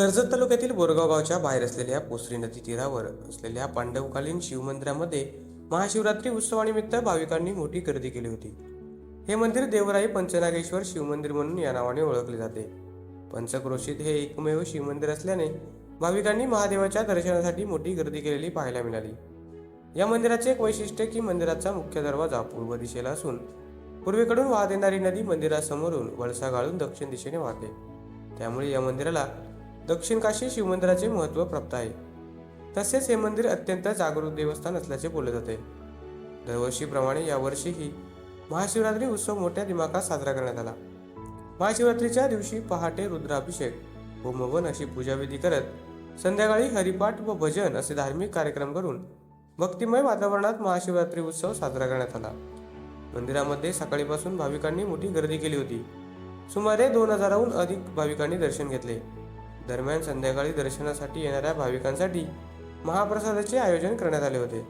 कर्जत तालुक्यातील बोरगाव गावच्या बाहेर असलेल्या पोसरी नदी तीरावर असलेल्या पांडवकालीन शिवमंदिरामध्ये महाशिवरात्री उत्सवानिमित्त भाविकांनी मोठी गर्दी केली होती. हे मंदिर देवराई पंचनागेश्वर शिवमंदिर म्हणून या नावाने ओळखले जाते. पंचक्रोशीत हे एकमेव शिवमंदिर असल्याने भाविकांनी महादेवाच्या दर्शनासाठी मोठी गर्दी केलेली पाहायला मिळाली. या मंदिराचे एक वैशिष्ट्य की मंदिराचा मुख्य दरवाजा पूर्व दिशेला असून पूर्वेकडून वाहत येणारी नदी मंदिरासमोरून वळसा गाळून दक्षिण दिशेने वाहते. त्यामुळे या मंदिराला दक्षिण काशी शिवमंदिराचे महत्त्व प्राप्त आहे. तसेच हे मंदिर अत्यंत जागृत देवस्थान असल्याचे बोलले जाते. दरवर्षीप्रमाणे यावर्षीही महाशिवरात्री उत्सव मोठ्या दिमाखात साजरा करण्यात आला. महाशिवरात्रीच्या दिवशी पहाटे रुद्राभिषेक, होमवन अशी पूजाविधी करत संध्याकाळी हरिपाठ व भजन असे धार्मिक कार्यक्रम करून भक्तिमय वातावरणात महाशिवरात्री उत्सव साजरा करण्यात आला. मंदिरामध्ये सकाळीपासून भाविकांनी मोठी गर्दी केली होती. सुमारे 2000हून अधिक भाविकांनी दर्शन घेतले. दरम्यान संध्याकाळी दर्शनासाठी येणाऱ्या भाविकांसाठी महाप्रसादाचे आयोजन करण्यात आले होते.